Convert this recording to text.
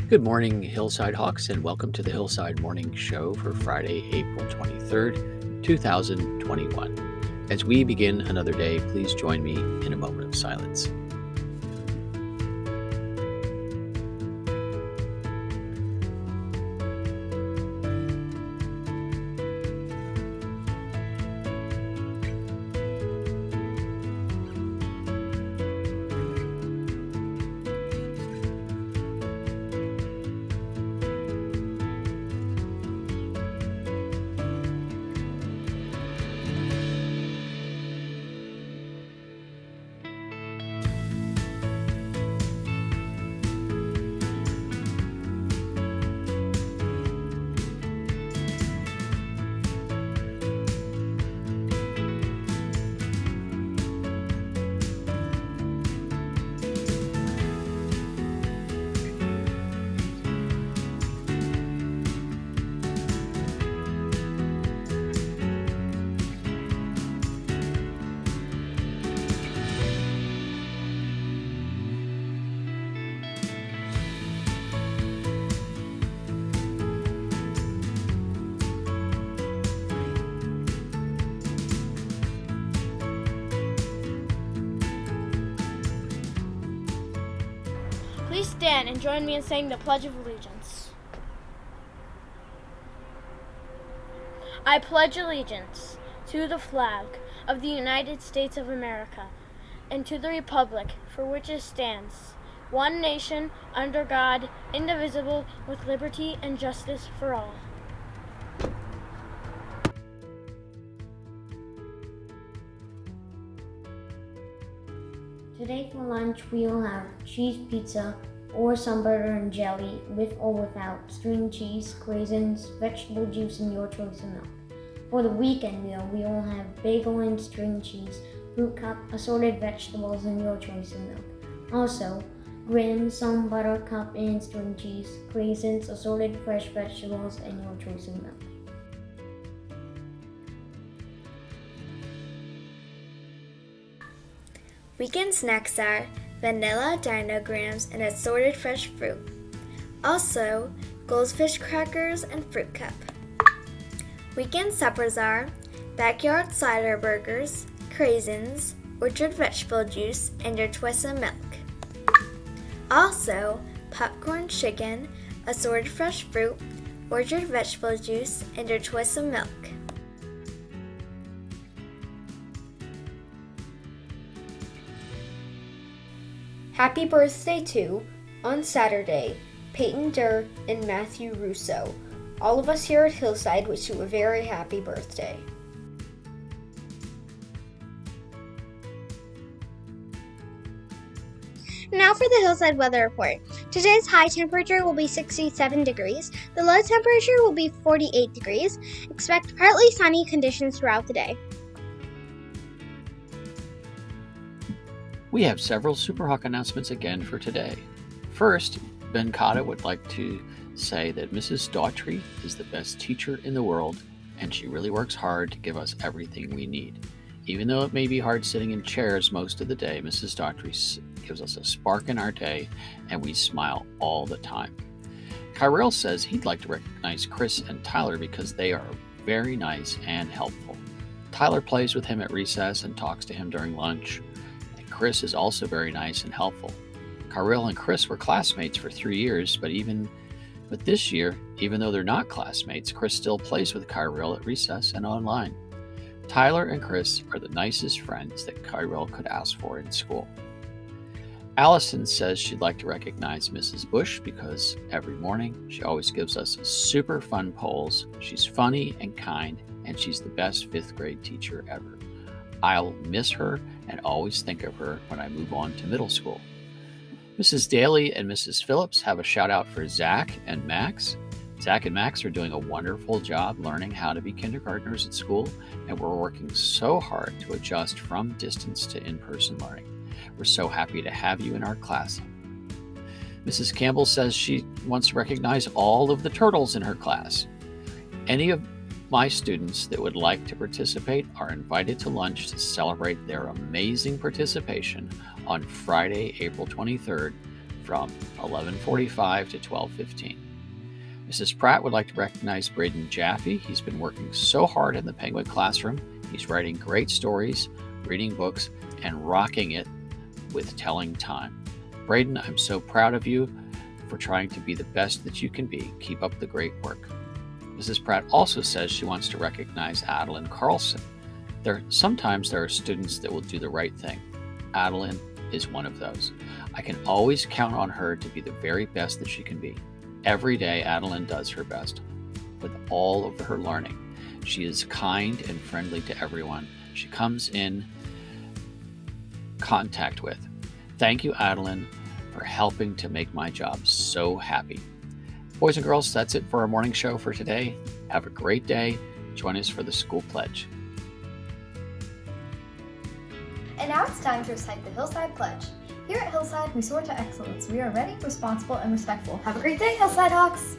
Good morning, Hillside Hawks, and welcome to the Hillside Morning Show for Friday, April 23rd, 2021. As we begin another day, please join me in a moment of silence. Please stand and join me in saying the Pledge of Allegiance. I pledge allegiance to the flag of the United States of America and to the republic for which it stands, one nation, under God, indivisible, with liberty and justice for all. Today for lunch we'll have cheese pizza or some butter and jelly with or without string cheese, craisins, vegetable juice, and your choice of milk. For the weekend meal we'll have bagel and string cheese, fruit cup, assorted vegetables, and your choice of milk. Also, graham, some butter cup and string cheese, craisins, assorted fresh vegetables, and your choice of milk. Weekend snacks are vanilla dino grams and assorted fresh fruit. Also, goldfish crackers and fruit cup. Weekend suppers are backyard cider burgers, craisins, orchard vegetable juice, and your choice of milk. Also, popcorn chicken, assorted fresh fruit, orchard vegetable juice, and your choice of milk. Happy birthday to, on Saturday, Peyton Durr and Matthew Russo. All of us here at Hillside wish you a very happy birthday. Now for the Hillside weather report. Today's high temperature will be 67 degrees. The low temperature will be 48 degrees. Expect partly sunny conditions throughout the day. We have several Superhawk announcements again for today. First, Ben Cotta would like to say that Mrs. Daughtry is the best teacher in the world, and she really works hard to give us everything we need. Even though it may be hard sitting in chairs most of the day, Mrs. Daughtry gives us a spark in our day, and we smile all the time. Kyrell says he'd like to recognize Chris and Tyler because they are very nice and helpful. Tyler plays with him at recess and talks to him during lunch. Chris is also very nice and helpful. Kyrell and Chris were classmates for 3 years, but this year, even though they're not classmates, Chris still plays with Kyrell at recess and online. Tyler and Chris are the nicest friends that Kyrell could ask for in school. Allison says she'd like to recognize Mrs. Bush because every morning she always gives us super fun polls. She's funny and kind, and she's the best 5th grade teacher ever. I'll miss her and always think of her when I move on to middle school. Mrs. Daly and Mrs. Phillips have a shout out for Zach and Max. Zach and Max are doing a wonderful job learning how to be kindergartners at school, and we're working so hard to adjust from distance to in-person learning. We're so happy to have you in our class. Mrs. Campbell says she wants to recognize all of the turtles in her class. Any of my students that would like to participate are invited to lunch to celebrate their amazing participation on Friday, April 23rd from 11:45 to 12:15. Mrs. Pratt would like to recognize Braden Jaffe. He's been working so hard in the Penguin classroom. He's writing great stories, reading books, and rocking it with telling time. Braden, I'm so proud of you for trying to be the best that you can be. Keep up the great work. Mrs. Pratt also says she wants to recognize Adeline Carlson. Sometimes there are students that will do the right thing. Adeline is one of those. I can always count on her to be the very best that she can be. Every day, Adeline does her best. With all of her learning, she is kind and friendly to everyone she comes in contact with. Thank you, Adeline, for helping to make my job so happy. Boys and girls, that's it for our morning show for today. Have a great day. Join us for the school pledge. And now it's time to recite the Hillside Pledge. Here at Hillside, we soar to excellence. We are ready, responsible, and respectful. Have a great day, Hillside Hawks!